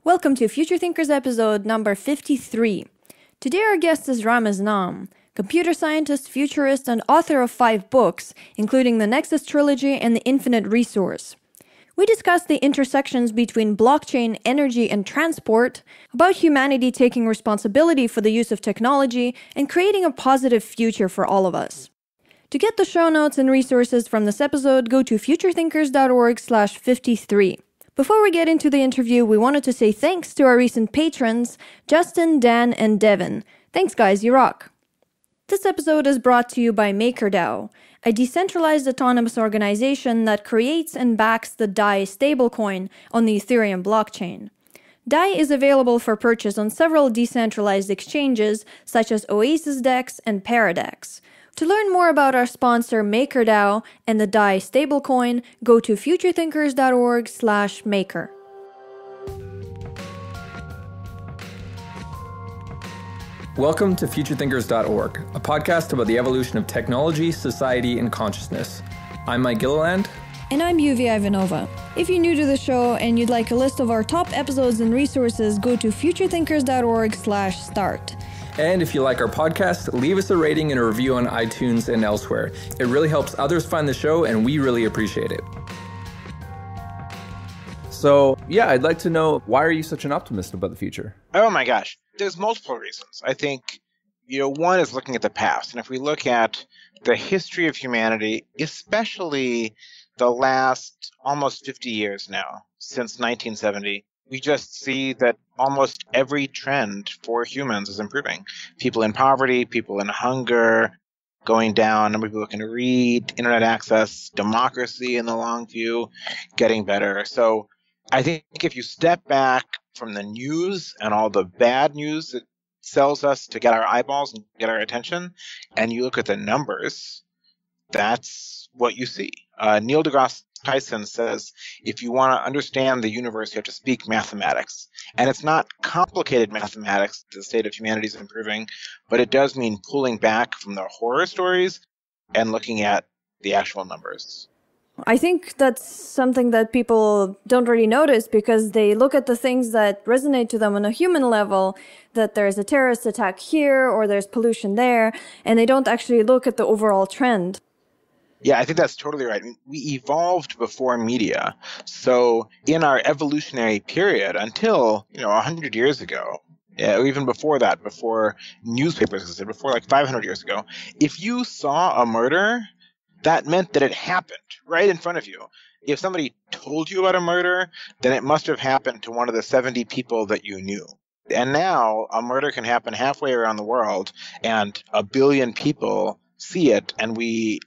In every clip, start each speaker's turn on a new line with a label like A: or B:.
A: Welcome to Future Thinkers episode number 53. Today our guest is Ramez Naam, computer scientist, futurist, and author of 5 books, including the Nexus trilogy and the Infinite Resource. We discuss the intersections between blockchain, energy, and transport, about humanity taking responsibility for the use of technology, and creating a positive future for all of us. To get the show notes and resources from this episode, go to futurethinkers.org/53. Before we get into the interview, we wanted to say thanks to our recent patrons, Justin, Dan, and Devin. Thanks guys, you rock! This episode is brought to you by MakerDAO, a decentralized autonomous organization that creates and backs the DAI stablecoin on the Ethereum blockchain. DAI is available for purchase on several decentralized exchanges such as Oasis DEX and Paradex. To learn more about our sponsor MakerDAO and the DAI stablecoin, go to futurethinkers.org/maker.
B: Welcome to futurethinkers.org, a podcast about the evolution of technology, society, and consciousness. I'm Mike Gilliland.
A: And I'm Yuvi Ivanova. If you're new to the show and you'd like a list of our top episodes and resources, go to futurethinkers.org/start.
B: And if you like our podcast, leave us a rating and a review on iTunes and elsewhere. It really helps others find the show, and we really appreciate it. So, I'd like to know, why are you such an optimist about the future?
C: Oh my gosh. There's multiple reasons. I think, one is looking at the past. And if we look at the history of humanity, especially the last almost 50 years now, since 1970, we just see that almost every trend for humans is improving. People in poverty, people in hunger, going down, number of people who can read, internet access, democracy in the long view, getting better. So I think if you step back from the news and all the bad news that sells us to get our eyeballs and get our attention, and you look at the numbers, that's what you see. Neil deGrasse Tyson says, if you want to understand the universe, you have to speak mathematics. And it's not complicated mathematics. The state of humanity is improving, but it does mean pulling back from the horror stories and looking at the actual numbers.
A: I think that's something that people don't really notice because they look at the things that resonate to them on a human level, that there's a terrorist attack here or there's pollution there, and they don't actually look at the overall trend.
C: Yeah, I think that's totally right. We evolved before media. So in our evolutionary period until, 100 years ago, or even before that, before newspapers existed, before like 500 years ago, if you saw a murder, that meant that it happened right in front of you. If somebody told you about a murder, then it must have happened to one of the 70 people that you knew. And now a murder can happen halfway around the world and a billion people see it, and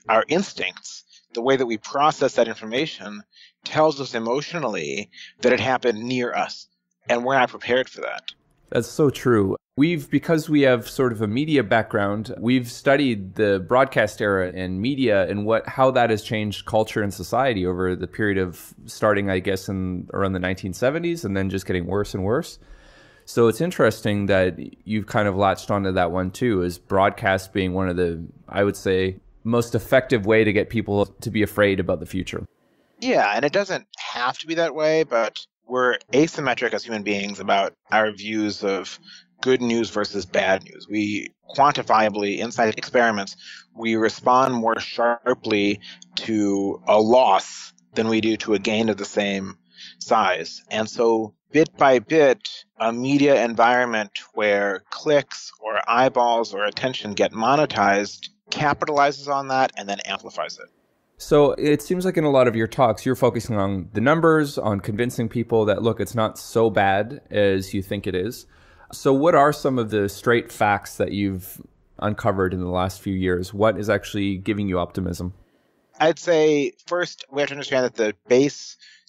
C: our instincts, the way that we process that information, tells us emotionally that it happened near us, and we're not prepared for that.
B: That's so true. Because we have sort of a media background, we've studied the broadcast era and media and how that has changed culture and society over the period of starting, I guess, around the 1970s and then just getting worse and worse. So it's interesting that you've kind of latched onto that one too, as broadcast being one of the, I would say, most effective way to get people to be afraid about the future.
C: Yeah, and it doesn't have to be that way, but we're asymmetric as human beings about our views of good news versus bad news. We quantifiably, inside experiments, we respond more sharply to a loss than we do to a gain of the same size. And so bit by bit, a media environment where clicks or eyeballs or attention get monetized capitalizes on that and then amplifies it.
B: So it seems like in a lot of your talks, you're focusing on the numbers, on convincing people that, look, it's not so bad as you think it is. So what are some of the straight facts that you've uncovered in the last few years? What is actually giving you optimism?
C: I'd say first we have to understand that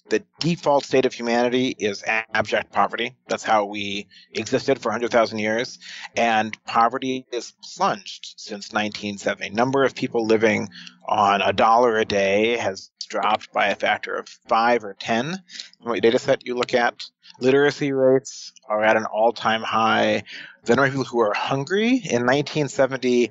C: the default state of humanity is abject poverty. That's how we existed for 100,000 years. And poverty is plunged since 1970. Number of people living on $1 a day has dropped by a factor of 5 or 10. What data set you look at, literacy rates are at an all-time high. The number of people who are hungry in 1970,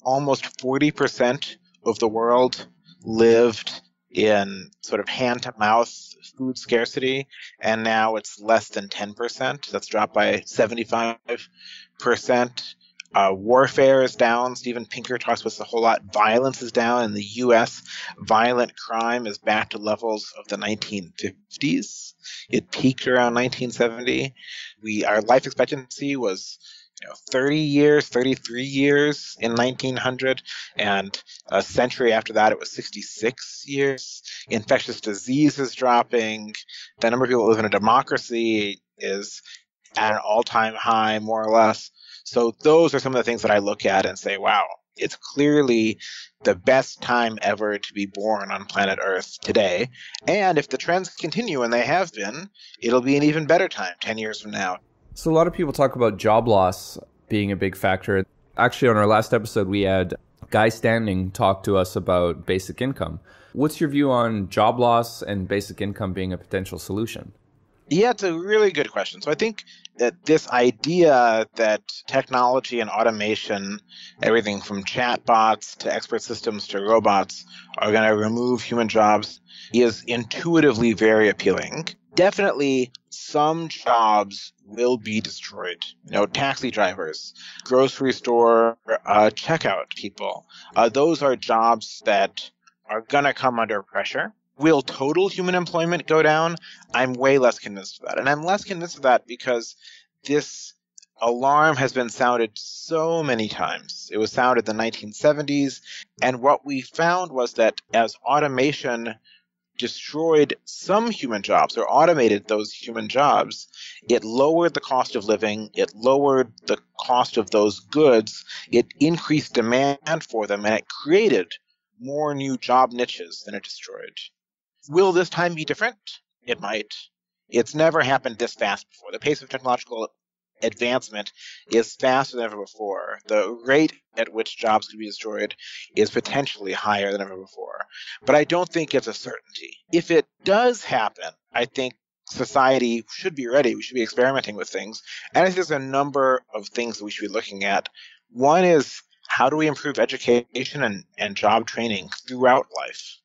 C: almost 40% of the world lived in sort of hand-to-mouth food scarcity, and now it's less than 10%. That's dropped by 75%. Warfare is down. Steven Pinker talks about this a whole lot. Violence is down in the U.S. Violent crime is back to levels of the 1950s. It peaked around 1970. Our life expectancy was 30 years, 33 years in 1900, and a century after that it was 66 years. Infectious disease is dropping. The number of people that live in a democracy is at an all-time high, more or less. So those are some of the things that I look at and say, wow, it's clearly the best time ever to be born on planet Earth today. And if the trends continue, and they have been, it'll be an even better time 10 years from now.
B: So a lot of people talk about job loss being a big factor. Actually, on our last episode, we had Guy Standing talk to us about basic income. What's your view on job loss and basic income being a potential solution?
C: Yeah, it's a really good question. So I think that this idea that technology and automation, everything from chatbots to expert systems to robots, are going to remove human jobs is intuitively very appealing. Definitely some jobs will be destroyed. Taxi drivers, grocery store checkout people. Those are jobs that are going to come under pressure. Will total human employment go down? I'm way less convinced of that. And I'm less convinced of that because this alarm has been sounded so many times. It was sounded in the 1970s. And what we found was that as automation destroyed some human jobs or automated those human jobs, it lowered the cost of living, it lowered the cost of those goods, it increased demand for them, and it created more new job niches than it destroyed. Will this time be different? It might. It's never happened this fast before. The pace of technological advancement is faster than ever before. The rate at which jobs could be destroyed is potentially higher than ever before. But I don't think it's a certainty. If it does happen, I think society should be ready. We should be experimenting with things. And I think there's a number of things that we should be looking at. One is, how do we improve education and job training throughout life?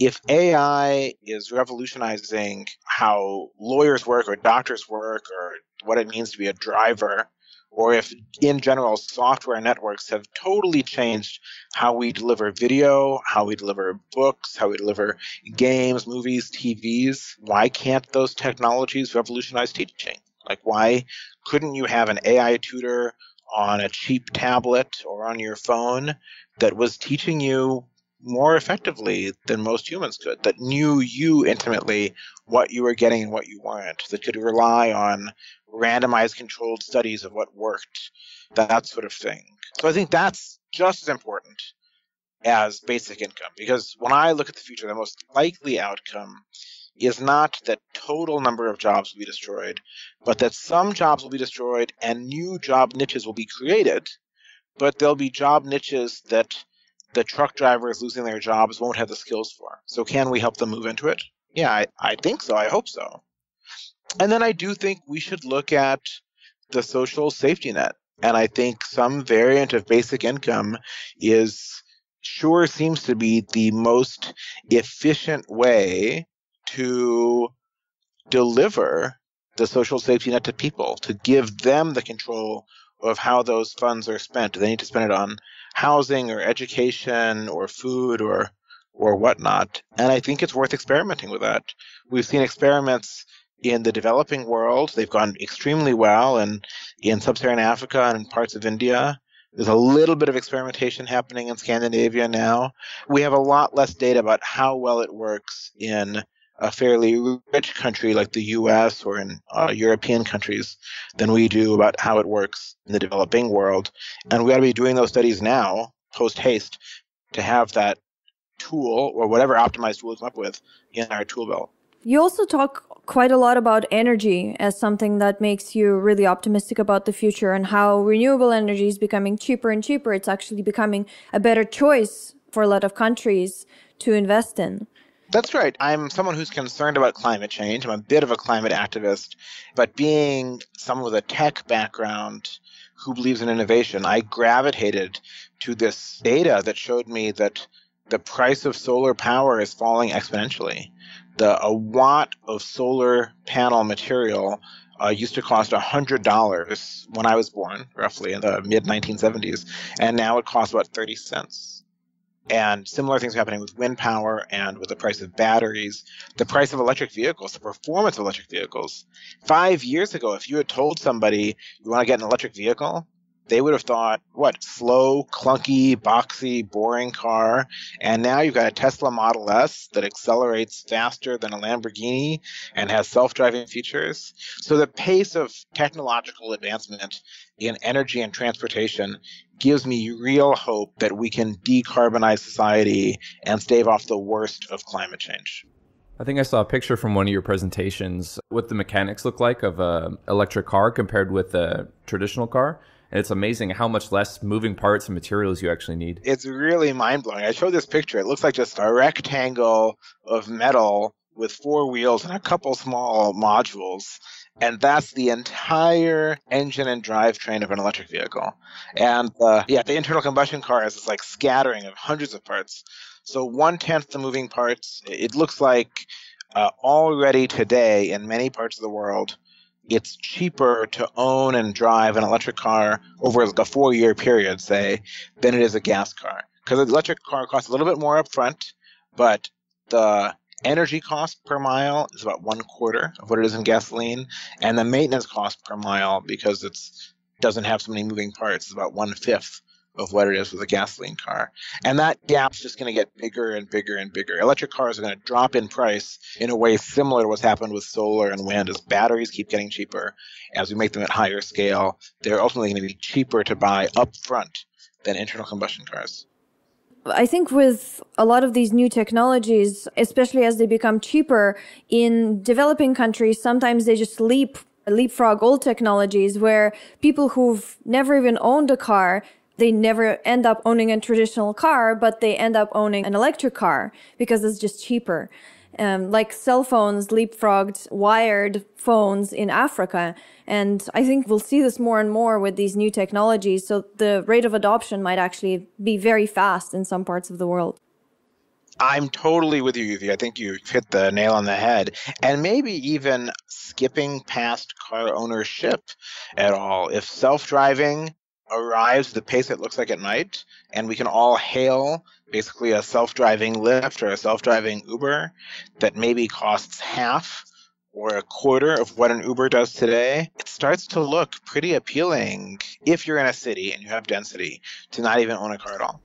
C: If AI is revolutionizing how lawyers work or doctors work or what it means to be a driver, or if in general software networks have totally changed how we deliver video, how we deliver books, how we deliver games, movies, TVs, why can't those technologies revolutionize teaching? Like, why couldn't you have an AI tutor on a cheap tablet or on your phone that was teaching you more effectively than most humans could, that knew you intimately what you were getting and what you weren't, that could rely on randomized controlled studies of what worked, that sort of thing. So I think that's just as important as basic income, because when I look at the future, the most likely outcome is not that total number of jobs will be destroyed, but that some jobs will be destroyed and new job niches will be created, but there'll be job niches that the truck drivers losing their jobs won't have the skills for. So can we help them move into it? Yeah, I think so. I hope so. And then I do think we should look at the social safety net. And I think some variant of basic income seems to be the most efficient way to deliver the social safety net to people, to give them the control of how those funds are spent. Do they need to spend it on housing or education or food or whatnot? And I think it's worth experimenting with that. We've seen experiments in the developing world. They've gone extremely well, and in sub-Saharan Africa and in parts of India. There's a little bit of experimentation happening in Scandinavia now. We have a lot less data about how well it works in a fairly rich country like the US or in European countries than we do about how it works in the developing world. And we ought to be doing those studies now, post-haste, to have that tool or whatever optimized tool we come up with in our tool belt.
A: You also talk quite a lot about energy as something that makes you really optimistic about the future and how renewable energy is becoming cheaper and cheaper. It's actually becoming a better choice for a lot of countries to invest in.
C: That's right. I'm someone who's concerned about climate change. I'm a bit of a climate activist, but being someone with a tech background who believes in innovation, I gravitated to this data that showed me that the price of solar power is falling exponentially. A watt of solar panel material used to cost $100 when I was born, roughly in the mid 1970s, and now it costs about 30 cents. And similar things are happening with wind power and with the price of batteries, the price of electric vehicles, the performance of electric vehicles. 5 years ago, if you had told somebody you want to get an electric vehicle, they would have thought, what, slow, clunky, boxy, boring car. And now you've got a Tesla Model S that accelerates faster than a Lamborghini and has self-driving features. So the pace of technological advancement in energy and transportation gives me real hope that we can decarbonize society and stave off the worst of climate change.
B: I think I saw a picture from one of your presentations, what the mechanics look like of an electric car compared with a traditional car. And it's amazing how much less moving parts and materials you actually need.
C: It's really mind-blowing. I showed this picture. It looks like just a rectangle of metal with 4 wheels and a couple small modules. And that's the entire engine and drivetrain of an electric vehicle. And the internal combustion car is this like scattering of hundreds of parts. So 1/10 the moving parts. It looks like already today in many parts of the world, it's cheaper to own and drive an electric car over like a 4-year period, say, than it is a gas car. Because an electric car costs a little bit more upfront, but the energy cost per mile is about 1/4 of what it is in gasoline, and the maintenance cost per mile, because it doesn't have so many moving parts, is about 1/5 of what it is with a gasoline car. And that gap's just going to get bigger and bigger and bigger. Electric cars are going to drop in price in a way similar to what's happened with solar and wind. As batteries keep getting cheaper, as we make them at higher scale, they're ultimately going to be cheaper to buy up front than internal combustion cars.
A: I think with a lot of these new technologies, especially as they become cheaper in developing countries, sometimes they just leapfrog old technologies where people who've never even owned a car, they never end up owning a traditional car, but they end up owning an electric car because it's just cheaper. Like cell phones leapfrogged wired phones in Africa. And I think we'll see this more and more with these new technologies. So the rate of adoption might actually be very fast in some parts of the world.
C: I'm totally with you, Yuvi. I think you hit the nail on the head. And maybe even skipping past car ownership at all. If self-driving arrives at the pace it looks like it might, and we can all hail basically a self-driving Lyft or a self-driving Uber that maybe costs half or a quarter of what an Uber does today, it starts to look pretty appealing if you're in a city and you have density to not even own a car at all.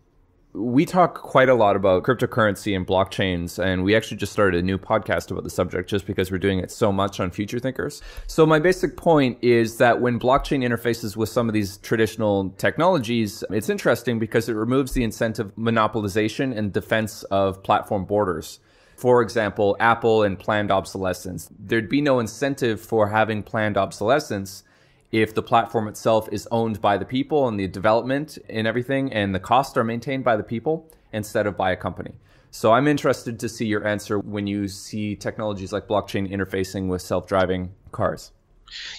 B: We talk quite a lot about cryptocurrency and blockchains, and we actually just started a new podcast about the subject just because we're doing it so much on Future Thinkers. So my basic point is that when blockchain interfaces with some of these traditional technologies, it's interesting because it removes the incentive monopolization and defense of platform borders. For example, Apple and planned obsolescence. There'd be no incentive for having planned obsolescence if the platform itself is owned by the people and the development and everything, and the costs are maintained by the people instead of by a company. So I'm interested to see your answer when you see technologies like blockchain interfacing with self-driving cars.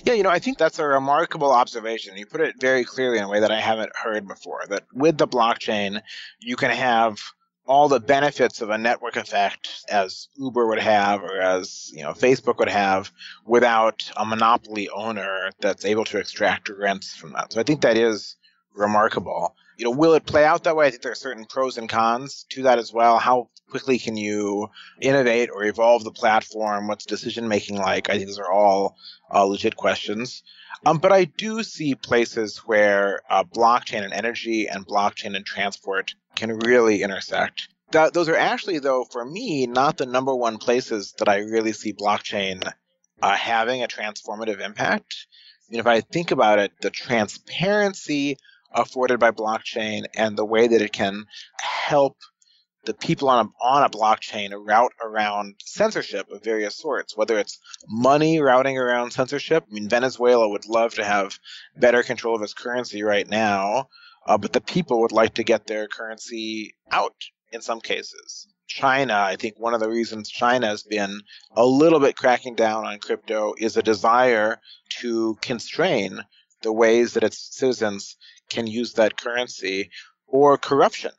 C: Yeah, I think that's a remarkable observation. You put it very clearly in a way that I haven't heard before, that with the blockchain, you can have all the benefits of a network effect as Uber would have or as Facebook would have without a monopoly owner that's able to extract rents from that. So I think that is remarkable. Will it play out that way? I think there are certain pros and cons to that as well. How quickly can you innovate or evolve the platform? What's decision making like? I think those are all legit questions. But I do see places where blockchain and energy and blockchain and transport can really intersect. Those are actually, though, for me, not the number one places that I really see blockchain having a transformative impact. If I think about it, the transparency afforded by blockchain and the way that it can help the people on a blockchain route around censorship of various sorts, whether it's money routing around censorship. Venezuela would love to have better control of its currency right now, but the people would like to get their currency out in some cases. China, I think one of the reasons China has been a little bit cracking down on crypto is a desire to constrain the ways that its citizens can use that currency, or corruption.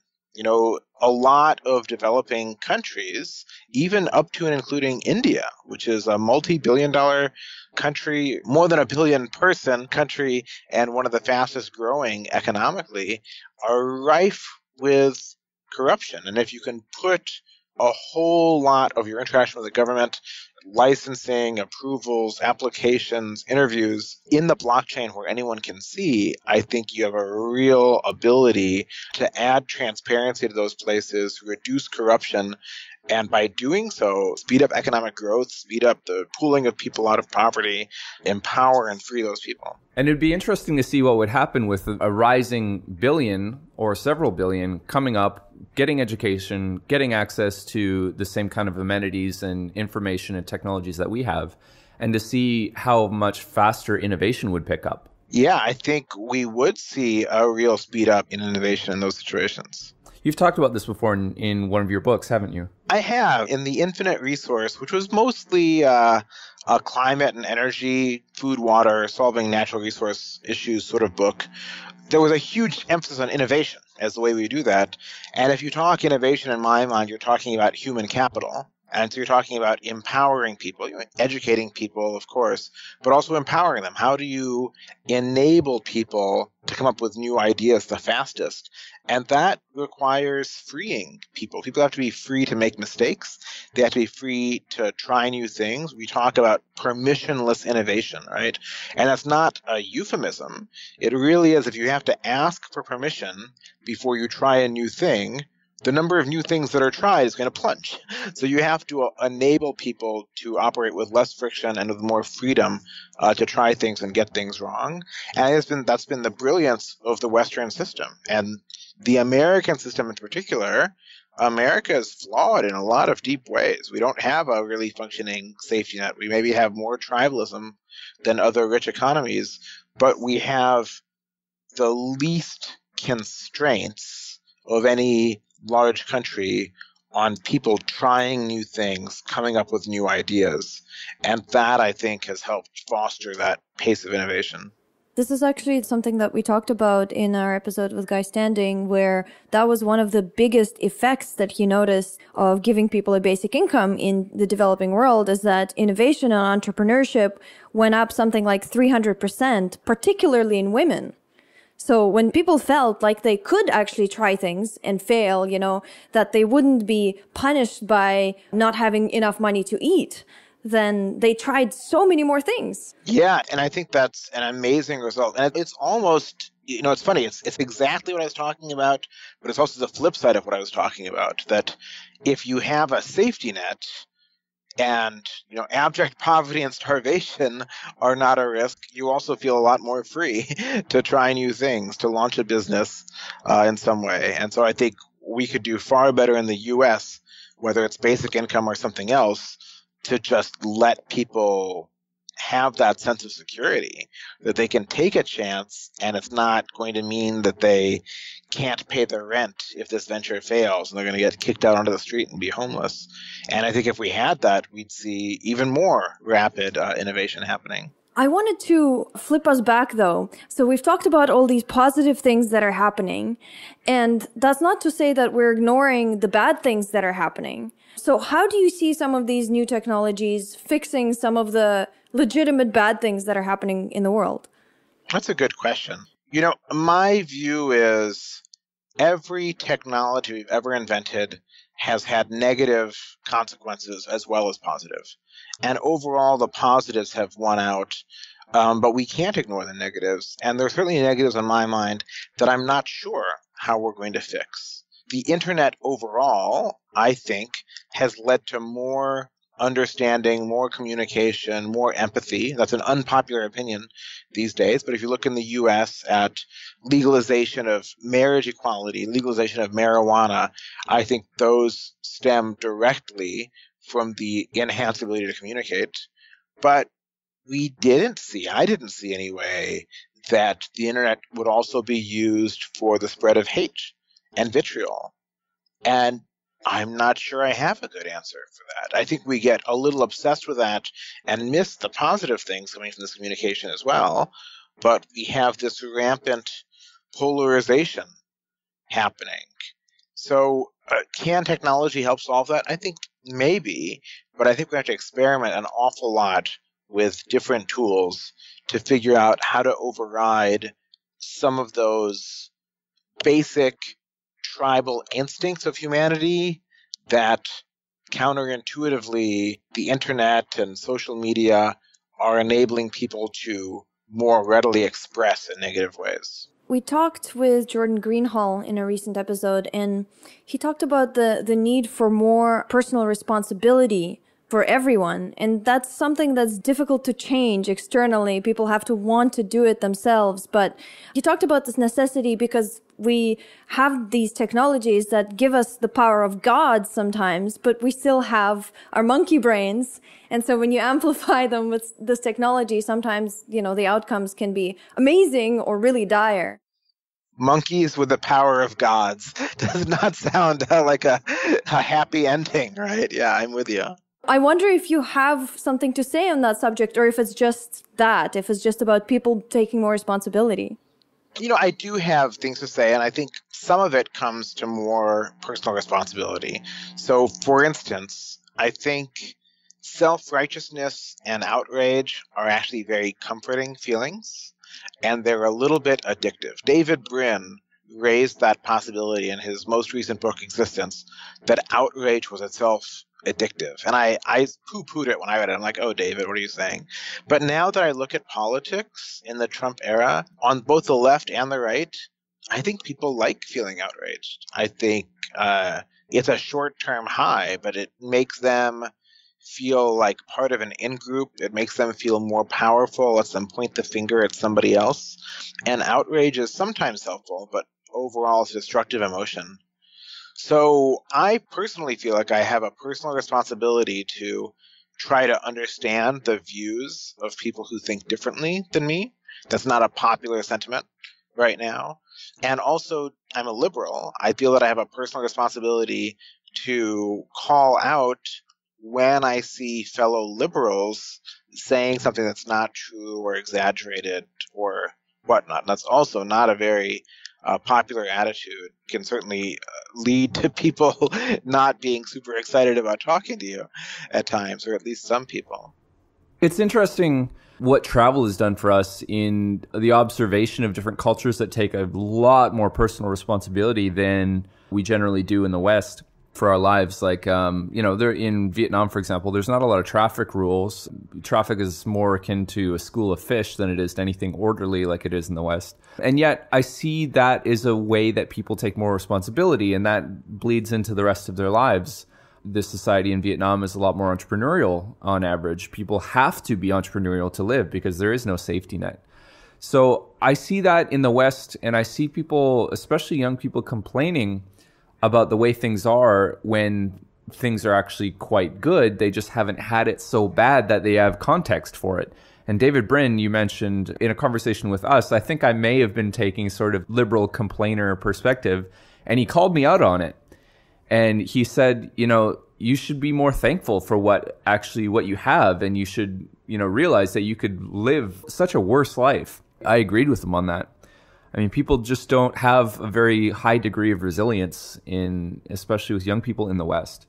C: A lot of developing countries, even up to and including India, which is a multi-billion-dollar country, more than a billion-person country, and one of the fastest growing economically, are rife with corruption. And if you can put a whole lot of your interaction with the government, licensing, approvals, applications, interviews in the blockchain where anyone can see, I think you have a real ability to add transparency to those places, reduce corruption, and by doing so, speed up economic growth, speed up the pooling of people out of poverty, empower and free those people.
B: And it'd be interesting to see what would happen with a rising billion or several billion coming up, getting education, getting access to the same kind of amenities and information and technologies that we have, and to see how much faster innovation would pick up.
C: Yeah, I think we would see a real speed up in innovation in those situations.
B: You've talked about this before in one of your books, haven't you?
C: I have. In The Infinite Resource, which was mostly a climate and energy, food, water, solving natural resource issues sort of book, there was a huge emphasis on innovation as the way we do that. And if you talk innovation, in my mind, you're talking about human capital. And so you're talking about empowering people, educating people, of course, but also empowering them. How do you enable people to come up with new ideas the fastest? And that requires freeing people. People have to be free to make mistakes. They have to be free to try new things. We talk about permissionless innovation, right? And that's not a euphemism. It really is. If you have to ask for permission before you try a new thing, the number of new things that are tried is going to plunge. So you have to enable people to operate with less friction and with more freedom to try things and get things wrong. And that's been the brilliance of the Western system. And the American system in particular, America is flawed in a lot of deep ways. We don't have a really functioning safety net. We maybe have more tribalism than other rich economies, but we have the least constraints of any large country on people trying new things, coming up with new ideas. And that, I think, has helped foster that pace of innovation.
A: This is actually something that we talked about in our episode with Guy Standing, where that was one of the biggest effects that he noticed of giving people a basic income in the developing world, is that innovation and entrepreneurship went up something like 300%, particularly in women. So when people felt like they could actually try things and fail, that they wouldn't be punished by not having enough money to eat, then they tried so many more things.
C: Yeah, and I think that's an amazing result. And it's almost, it's funny, it's exactly what I was talking about, but it's also the flip side of what I was talking about, that if you have a safety net, and abject poverty and starvation are not a risk, you also feel a lot more free to try new things, to launch a business in some way. And so I think we could do far better in the US, whether it's basic income or something else, to just let people have that sense of security, that they can take a chance and it's not going to mean that they can't pay their rent if this venture fails and they're going to get kicked out onto the street and be homeless. And I think if we had that, we'd see even more rapid innovation happening.
A: I wanted to flip us back, though. So we've talked about all these positive things that are happening, and that's not to say that we're ignoring the bad things that are happening. So how do you see some of these new technologies fixing some of the legitimate bad things that are happening in the world?
C: That's a good question. My view is every technology we've ever invented has had negative consequences as well as positive. And overall, the positives have won out, but we can't ignore the negatives. And there are certainly negatives in my mind that I'm not sure how we're going to fix. The internet overall, I think, has led to more understanding, more communication, more empathy. That's an unpopular opinion these days. But if you look in the US at legalization of marriage equality, legalization of marijuana, I think those stem directly from the enhanced ability to communicate. But I didn't see anyway, that the internet would also be used for the spread of hate and vitriol. And I'm not sure I have a good answer for that. I think we get a little obsessed with that and miss the positive things coming from this communication as well. But we have this rampant polarization happening. So can technology help solve that? I think maybe, but I think we have to experiment an awful lot with different tools to figure out how to override some of those basic tribal instincts of humanity that counterintuitively the internet and social media are enabling people to more readily express in negative ways.
A: We talked with Jordan Greenhall in a recent episode, and he talked about the need for more personal responsibility for everyone. And that's something that's difficult to change externally. People have to want to do it themselves. But he talked about this necessity because we have these technologies that give us the power of God sometimes, but we still have our monkey brains. And so when you amplify them with this technology, sometimes, the outcomes can be amazing or really dire.
C: Monkeys with the power of gods does not sound like a happy ending, right? Yeah, I'm with you.
A: I wonder if you have something to say on that subject, or if it's just about people taking more responsibility.
C: I do have things to say, and I think some of it comes to more personal responsibility. So, for instance, I think self-righteousness and outrage are actually very comforting feelings, and they're a little bit addictive. David Brin raised that possibility in his most recent book, Existence, that outrage was itself addictive. And I poo-pooed it when I read it. I'm like, oh, David, what are you saying? But now that I look at politics in the Trump era, on both the left and the right, I think people like feeling outraged. I think it's a short-term high, but it makes them feel like part of an in-group. It makes them feel more powerful, lets them point the finger at somebody else. And outrage is sometimes helpful, but overall it's a destructive emotion. So I personally feel like I have a personal responsibility to try to understand the views of people who think differently than me. That's not a popular sentiment right now. And also, I'm a liberal. I feel that I have a personal responsibility to call out when I see fellow liberals saying something that's not true or exaggerated or whatnot. And that's also not a very popular attitude. Can certainly lead to people not being super excited about talking to you at times, or at least some people.
B: It's interesting what travel has done for us in the observation of different cultures that take a lot more personal responsibility than we generally do in the West for our lives. Like, they're in Vietnam, for example, there's not a lot of traffic rules. Traffic is more akin to a school of fish than it is to anything orderly like it is in the West. And yet I see that is a way that people take more responsibility, and that bleeds into the rest of their lives. This society in Vietnam is a lot more entrepreneurial on average. People have to be entrepreneurial to live because there is no safety net. So I see that in the West, and I see people, especially young people, complaining about the way things are when things are actually quite good. They just haven't had it so bad that they have context for it. And David Brin, you mentioned in a conversation with us, I think I may have been taking sort of liberal complainer perspective, and he called me out on it. And he said, you should be more thankful for what you have, and you should, realize that you could live such a worse life. I agreed with him on that. I mean, people just don't have a very high degree of resilience especially with young people in the West.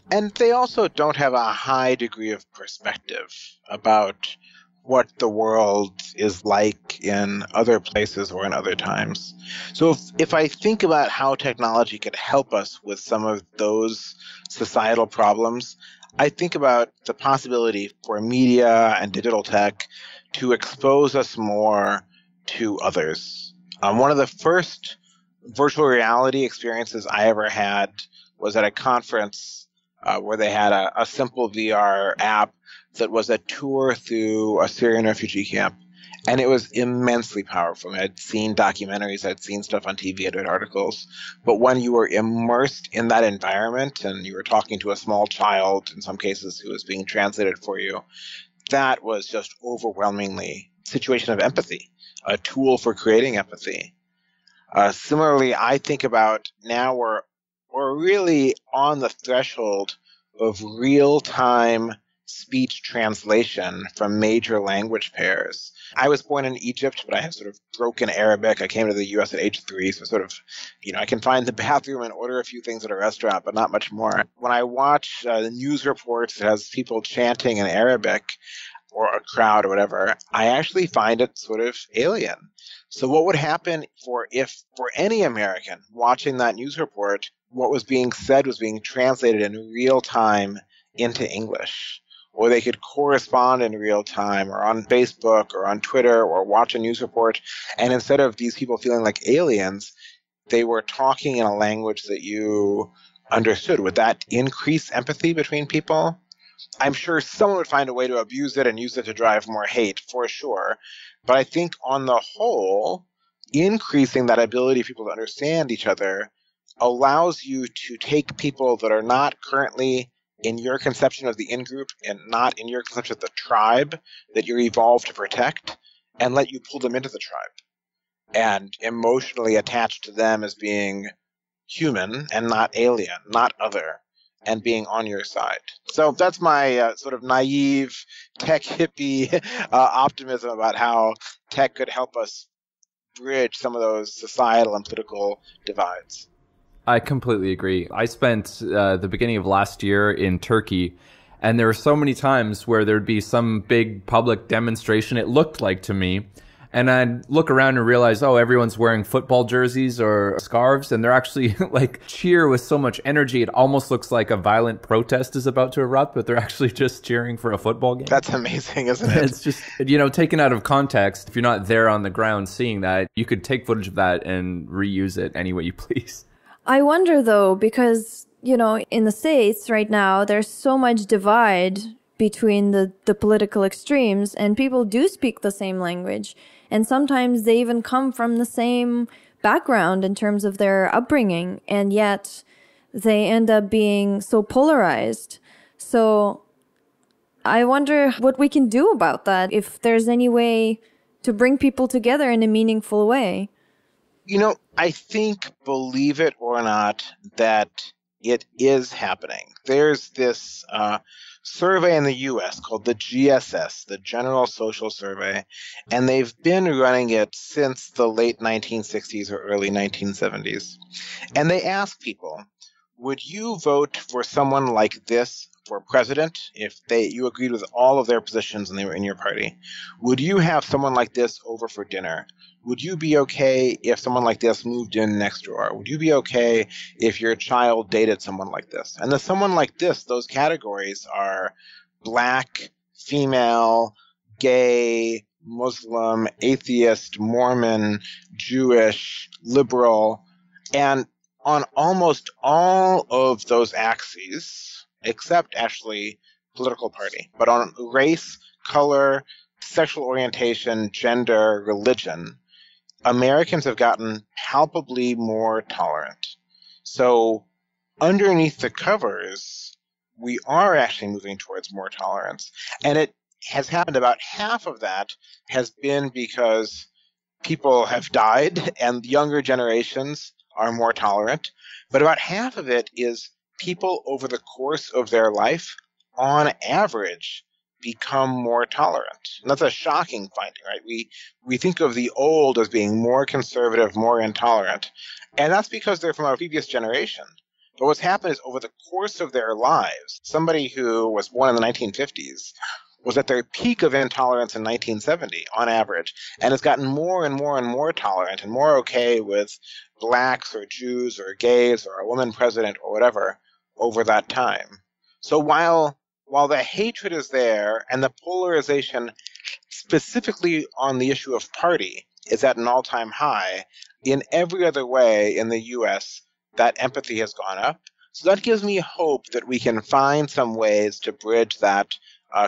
C: And they also don't have a high degree of perspective about what the world is like in other places or in other times. So if I think about how technology could help us with some of those societal problems, I think about the possibility for media and digital tech to expose us more to others. One of the first virtual reality experiences I ever had was at a conference where they had a simple VR app that was a tour through a Syrian refugee camp. And it was immensely powerful. I'd seen documentaries, I'd seen stuff on TV, I'd read articles. But when you were immersed in that environment and you were talking to a small child, in some cases, who was being translated for you, that was just overwhelmingly a situation of empathy, a tool for creating empathy. Similarly, I think about now we're really on the threshold of real-time speech translation from major language pairs. I was born in Egypt, but I have sort of broken Arabic. I came to the US at age 3, so sort of, I can find the bathroom and order a few things at a restaurant, but not much more. When I watch the news reports that has people chanting in Arabic, or a crowd or whatever, I actually find it sort of alien. So what would happen if for any American watching that news report, what was being said was being translated in real time into English? Or they could correspond in real time or on Facebook or on Twitter or watch a news report. And instead of these people feeling like aliens, they were talking in a language that you understood. Would that increase empathy between people? I'm sure someone would find a way to abuse it and use it to drive more hate, for sure. But I think on the whole, increasing that ability for people to understand each other allows you to take people that are not currently in your conception of the in-group and not in your conception of the tribe that you're evolved to protect, and let you pull them into the tribe and emotionally attach to them as being human and not alien, not other, and being on your side. So that's my sort of naive tech hippie optimism about how tech could help us bridge some of those societal and political divides.
B: I completely agree. I spent the beginning of last year in Turkey, and there were so many times where there'd be some big public demonstration, it looked like to me, and I'd look around and realize, oh, everyone's wearing football jerseys or scarves, and they're actually like cheer with so much energy. It almost looks like a violent protest is about to erupt, but they're actually just cheering for a football game.
C: That's amazing, isn't it?
B: It's just, taken out of context. If you're not there on the ground seeing that, you could take footage of that and reuse it any way you please.
A: I wonder, though, because, in the States right now, there's so much divide between the political extremes, and people do speak the same language. And sometimes they even come from the same background in terms of their upbringing, and yet they end up being so polarized. So I wonder what we can do about that, if there's any way to bring people together in a meaningful way.
C: I think, believe it or not, that it is happening. There's this survey in the U.S. called the GSS, the General Social Survey, and they've been running it since the late 1960s or early 1970s. And they ask people, would you vote for someone like this for president if you agreed with all of their positions and they were in your party? Would you have someone like this over for dinner? Would you be okay if someone like this moved in next door? Would you be okay if your child dated someone like this? And the someone like this, those categories are Black, female, gay, Muslim, atheist, Mormon, Jewish, liberal. And on almost all of those axes, except actually political party, but on race, color, sexual orientation, gender, religion, Americans have gotten palpably more tolerant. So underneath the covers, we are actually moving towards more tolerance. And it has happened, about half of that has been because people have died and younger generations are more tolerant. But about half of it is people over the course of their life, on average, become more tolerant. And that's a shocking finding, right? We think of the old as being more conservative, more intolerant, and that's because they're from a previous generation. But what's happened is over the course of their lives, somebody who was born in the 1950s was at their peak of intolerance in 1970 on average, and has gotten more and more and more tolerant and more okay with blacks or Jews or gays or a woman president or whatever over that time. So while the hatred is there and the polarization specifically on the issue of party is at an all-time high, in every other way in the U.S., that empathy has gone up. So that gives me hope that we can find some ways to bridge that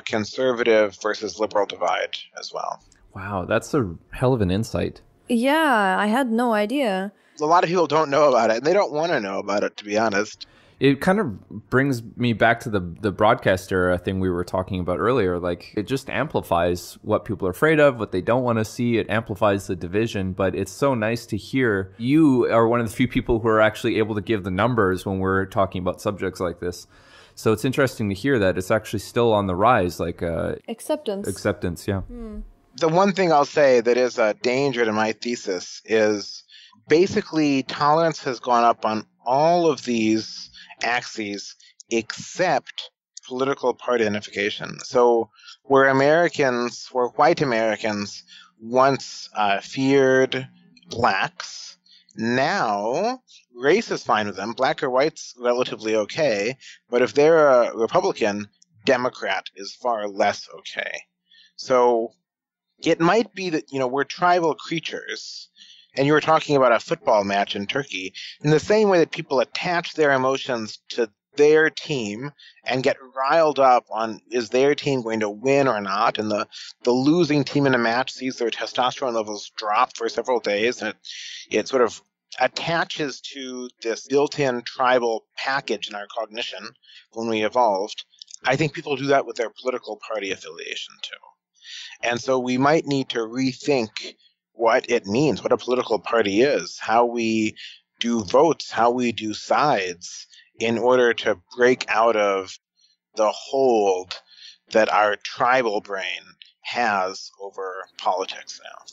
C: conservative versus liberal divide as well.
B: Wow, that's a hell of an insight.
A: Yeah, I had no idea.
C: A lot of people don't know about it, and they don't want to know about it, to be honest.
B: It kind of brings me back to the broadcast era thing we were talking about earlier. Like, it just amplifies what people are afraid of, what they don't want to see. It amplifies the division. But it's so nice to hear. You are one of the few people who are actually able to give the numbers when we're talking about subjects like this. So it's interesting to hear that it's actually still on the rise, like
A: Acceptance.
B: acceptance, yeah.
C: The one thing I'll say that is a danger to my thesis is basically tolerance has gone up on all of these axes except political party identification. So where white Americans once feared blacks, now race is fine with them. Black or white's relatively okay, but if they're a Republican, Democrat is far less okay. So it might be that, we're tribal creatures, and you were talking about a football match in Turkey, in the same way that people attach their emotions to their team and get riled up on, is their team going to win or not? And the losing team in a match sees their testosterone levels drop for several days, and it sort of attaches to this built-in tribal package in our cognition when we evolved. I think people do that with their political party affiliation too. And so we might need to rethink what it means, what a political party is, how we do votes, how we do sides, in order to break out of the hold that our tribal brain has over politics now.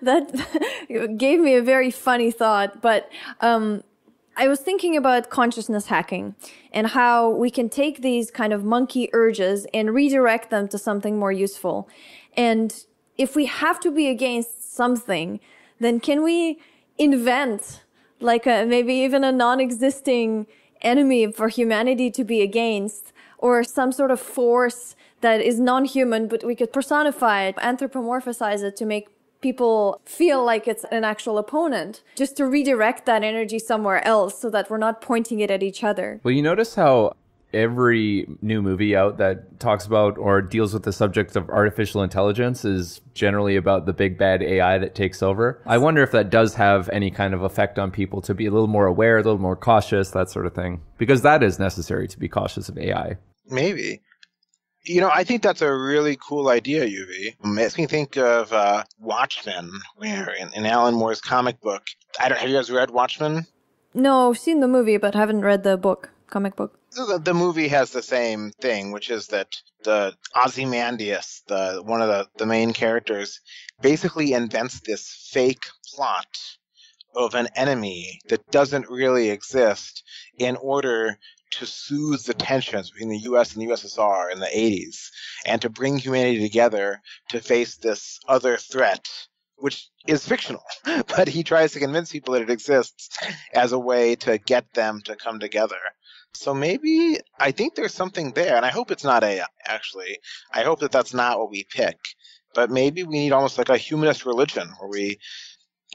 A: That gave me a very funny thought, but I was thinking about consciousness hacking and how we can take these kind of monkey urges and redirect them to something more useful. And if we have to be against something, then can we invent like maybe even a non-existing enemy for humanity to be against, or some sort of force that is non-human, but we could personify it, anthropomorphize it to make people feel like it's an actual opponent, just to redirect that energy somewhere else so that we're not pointing it at each other.
B: Well, you notice how every new movie out that talks about or deals with the subject of artificial intelligence is generally about the big bad AI that takes over. I wonder if that does have any kind of effect on people to be a little more aware, a little more cautious, that sort of thing. Because that is necessary to be cautious of AI.
C: Maybe. I think that's a really cool idea, UV. It makes me think of Watchmen, where in Alan Moore's comic book, have you guys read Watchmen?
A: No, I've seen the movie, but haven't read the comic book.
C: So the movie has the same thing, which is that the Ozymandias, one of the main characters, basically invents this fake plot of an enemy that doesn't really exist in order to soothe the tensions between the U.S. and the USSR in the 80s, and to bring humanity together to face this other threat, which is fictional. But he tries to convince people that it exists as a way to get them to come together. So maybe, I think there's something there, and I hope it's not AI, actually. I hope that that's not what we pick. But maybe we need almost like a humanist religion where we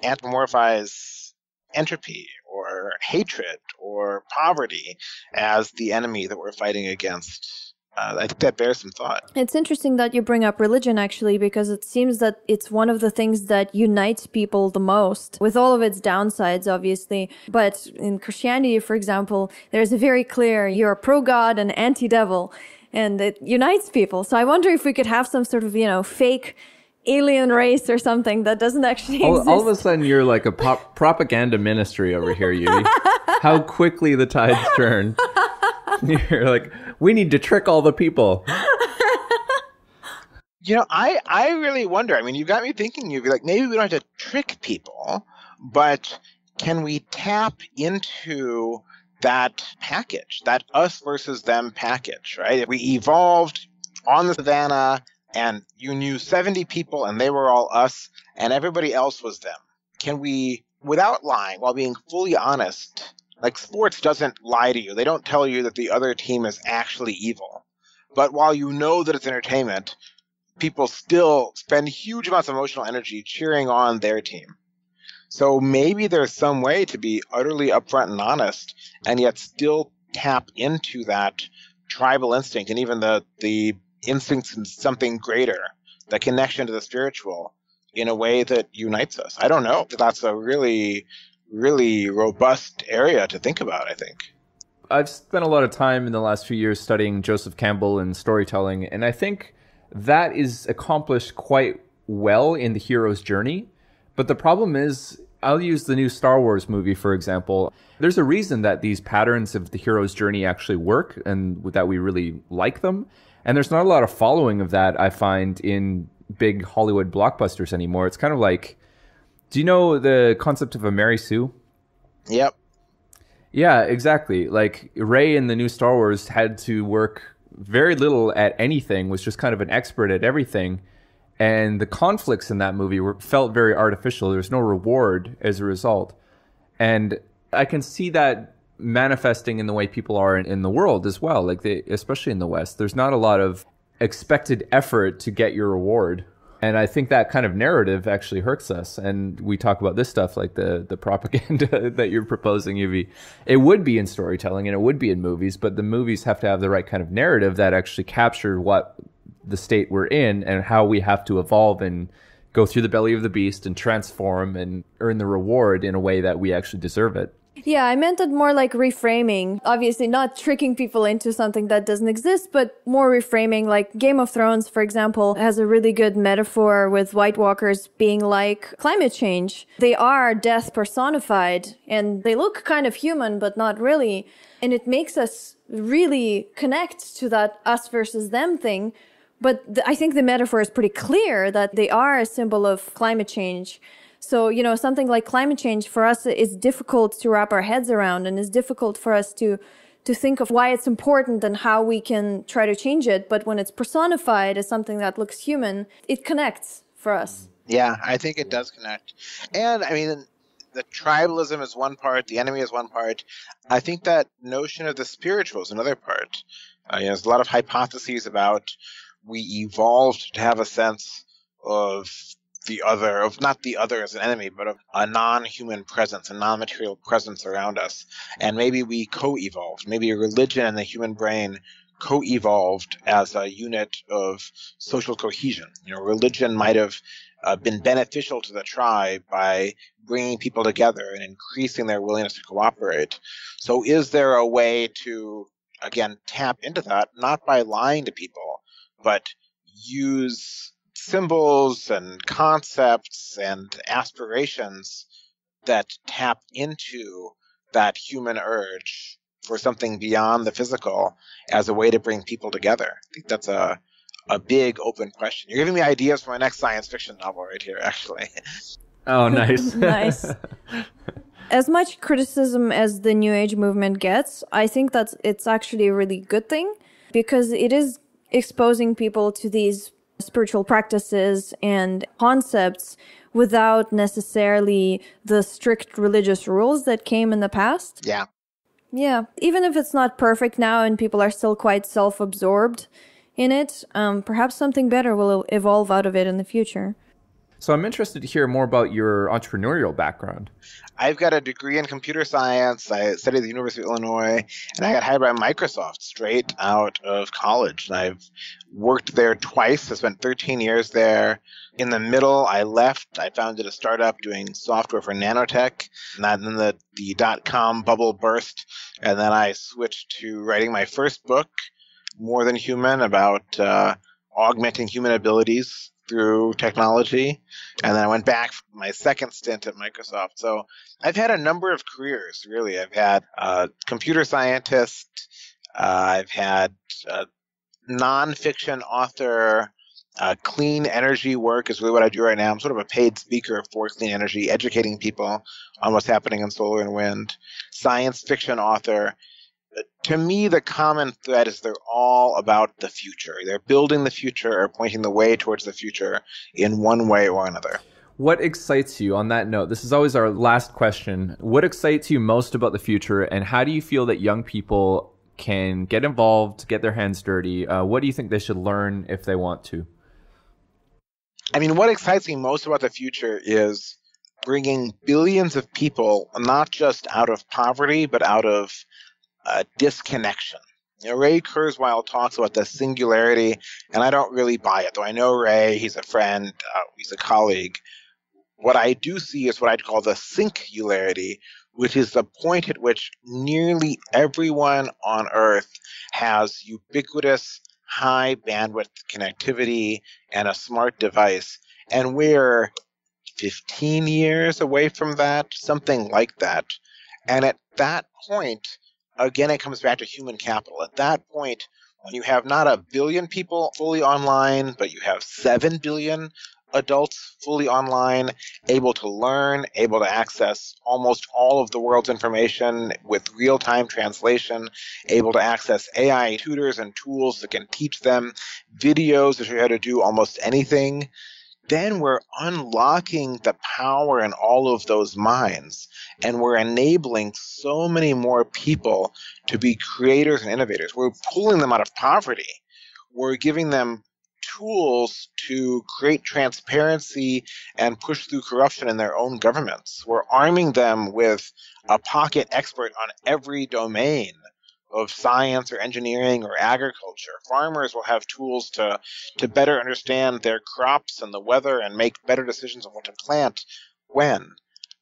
C: anthropomorphize entropy or hatred or poverty as the enemy that we're fighting against. I think that bears some thought.
A: It's interesting that you bring up religion, actually, because it seems that it's one of the things that unites people the most, with all of its downsides, obviously. But in Christianity, for example, there's a very clear, you're pro-God and anti-devil, and it unites people. So I wonder if we could have some sort of, fake alien race or something that doesn't actually exist.
B: All of a sudden, you're like a propaganda ministry over here, Yuri. How quickly the tides turn. You're like, we need to trick all the people.
C: I really wonder. I mean, you got me thinking. You'd be like, maybe we don't have to trick people, but can we tap into that package, that us versus them package, right? If we evolved on the savannah and you knew 70 people and they were all us and everybody else was them, can we, without lying, while being fully honest, like sports doesn't lie to you. They don't tell you that the other team is actually evil. But while you know that it's entertainment, people still spend huge amounts of emotional energy cheering on their team. So maybe there's some way to be utterly upfront and honest and yet still tap into that tribal instinct and even the instincts in something greater, the connection to the spiritual in a way that unites us. I don't know. That's a really, really robust area to think about, I think.
B: I've spent a lot of time in the last few years studying Joseph Campbell and storytelling, and I think that is accomplished quite well in The Hero's Journey. But the problem is, I'll use the new Star Wars movie, for example. There's a reason that these patterns of the hero's journey actually work and that we really like them. And there's not a lot of following of that, I find, in big Hollywood blockbusters anymore. It's kind of like, do you know the concept of a Mary Sue?
C: Yep.
B: Yeah, exactly. Like Rey in the new Star Wars had to work very little at anything, was just kind of an expert at everything. And the conflicts in that movie felt very artificial. There was no reward as a result. And I can see that manifesting in the way people are in the world as well, like especially in the West. There's not a lot of expected effort to get your reward. And I think that kind of narrative actually hurts us. And we talk about this stuff like the propaganda that you're proposing, Yuvi. It would be in storytelling and it would be in movies, but the movies have to have the right kind of narrative that actually capture what the state we're in and how we have to evolve and go through the belly of the beast and transform and earn the reward in a way that we actually deserve it.
A: Yeah, I meant it more like reframing. Obviously, not tricking people into something that doesn't exist, but more reframing. Like Game of Thrones, for example, has a really good metaphor with White Walkers being like climate change. They are death personified, and they look kind of human, but not really. And it makes us really connect to that us versus them thing. But I think the metaphor is pretty clear that they are a symbol of climate change. So, something like climate change for us is difficult to wrap our heads around, and it's difficult for us to think of why it's important and how we can try to change it. But when it's personified as something that looks human, it connects for us.
C: Yeah, I think it does connect. And I mean, the tribalism is one part, the enemy is one part. I think that notion of the spiritual is another part. There's a lot of hypotheses about we evolved to have a sense of the other, of not the other as an enemy, but of a non-human presence, a non-material presence around us. And maybe we co-evolved. Maybe a religion and the human brain co-evolved as a unit of social cohesion. Religion might have been beneficial to the tribe by bringing people together and increasing their willingness to cooperate. So is there a way to, again, tap into that, not by lying to people, but use symbols and concepts and aspirations that tap into that human urge for something beyond the physical as a way to bring people together? I think that's a big open question. You're giving me ideas for my next science fiction novel right here, actually.
B: Oh, nice.
A: Nice. As much criticism as the New Age movement gets, I think that it's actually a really good thing, because it is exposing people to these spiritual practices and concepts without necessarily the strict religious rules that came in the past.
C: Yeah.
A: Yeah. Even if it's not perfect now and people are still quite self-absorbed in it, perhaps something better will evolve out of it in the future.
B: So I'm interested to hear more about your entrepreneurial background.
C: I've got a degree in computer science. I studied at the University of Illinois, and I got hired by Microsoft straight out of college. And I've worked there twice. I spent 13 years there. In the middle, I left. I founded a startup doing software for nanotech. And then the dot-com bubble burst. And then I switched to writing my first book, More Than Human, about augmenting human abilities through technology. And then I went back for my second stint at Microsoft. So I've had a number of careers, really. I've had a computer scientist. I've had a nonfiction author. Clean energy work is really what I do right now. I'm sort of a paid speaker for clean energy, educating people on what's happening in solar and wind. Science fiction author. To me, the common thread is they're all about the future. They're building the future or pointing the way towards the future in one way or another.
B: What excites you on that note? This is always our last question. What excites you most about the future, and how do you feel that young people can get involved, get their hands dirty? What do you think they should learn if they want to?
C: I mean, what excites me most about the future is bringing billions of people, not just out of poverty, but out of disconnection. Ray Kurzweil talks about the singularity, and I don't really buy it, though I know Ray, he's a friend, he's a colleague. What I do see is what I'd call the singularity, which is the point at which nearly everyone on Earth has ubiquitous, high bandwidth connectivity and a smart device, and we're 15 years away from that, something like that. And at that point, again, it comes back to human capital. At that point, when you have not 1 billion people fully online, but you have 7 billion adults fully online, able to learn, able to access almost all of the world's information with real-time translation, able to access AI tutors and tools that can teach them videos that show you how to do almost anything, then we're unlocking the power in all of those minds. And we're enabling so many more people to be creators and innovators. We're pulling them out of poverty. We're giving them tools to create transparency and push through corruption in their own governments. We're arming them with a pocket expert on every domain of science or engineering or agriculture. Farmers will have tools to better understand their crops and the weather and make better decisions on what to plant when.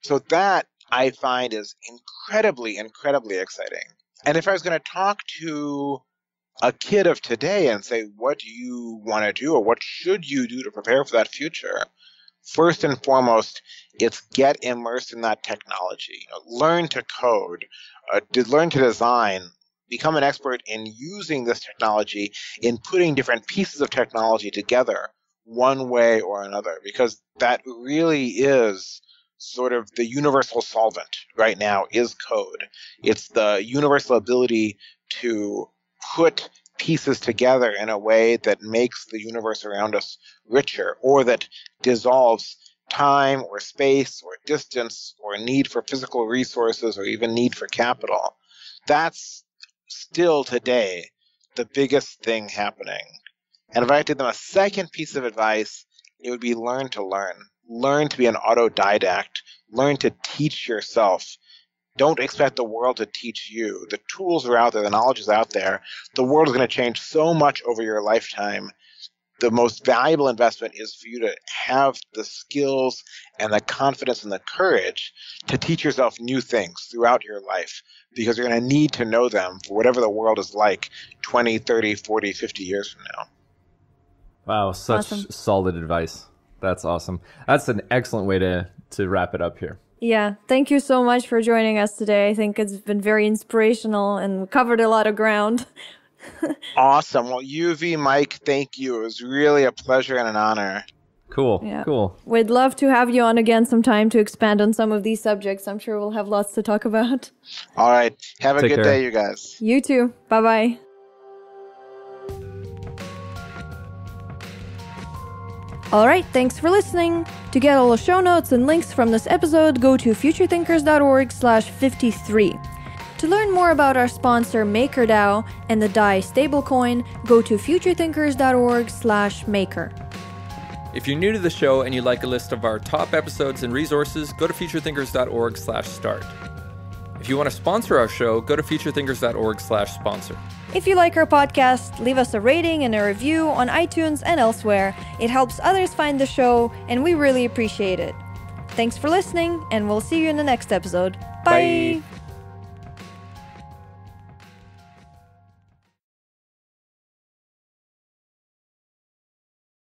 C: So that, I find, is incredibly, incredibly exciting. And if I was going to talk to a kid of today and say, what do you want to do or what should you do to prepare for that future? First and foremost, it's get immersed in that technology. Learn to code, learn to design, become an expert in using this technology, in putting different pieces of technology together one way or another, because that really is sort of the universal solvent right now is code. It's the universal ability to put pieces together in a way that makes the universe around us richer, or that dissolves time or space or distance or need for physical resources or even need for capital. That's still today the biggest thing happening. And if I had to give them a second piece of advice, it would be learn to learn. Learn to be an autodidact. Learn to teach yourself. Don't expect the world to teach you. The tools are out there. The knowledge is out there. The world is going to change so much over your lifetime. The most valuable investment is for you to have the skills and the confidence and the courage to teach yourself new things throughout your life, because you're going to need to know them for whatever the world is like 20, 30, 40, 50 years from now.
B: Wow, such solid advice. That's awesome. That's an excellent way to wrap it up here.
A: Yeah, thank you so much for joining us today. I think it's been very inspirational and covered a lot of ground.
C: Awesome. Well, UV, Mike, thank you. It was really a pleasure and an honor.
B: Cool.
A: Yeah.
B: Cool.
A: We'd love to have you on again sometime to expand on some of these subjects. I'm sure we'll have lots to talk about.
C: All right. Have a
B: Take
C: good
B: care.
C: day, you guys.
A: You too. Bye-bye. All right, thanks for listening. To get all the show notes and links from this episode, go to futurethinkers.org/53. To learn more about our sponsor MakerDAO and the DAI stablecoin, go to futurethinkers.org/maker.
B: If you're new to the show and you'd like a list of our top episodes and resources, go to futurethinkers.org/start. If you want to sponsor our show, go to futurethinkers.org/sponsor.
A: If you like our podcast, leave us a rating and a review on iTunes and elsewhere. It helps others find the show, and we really appreciate it. Thanks for listening, and we'll see you in the next episode. Bye.
B: Bye.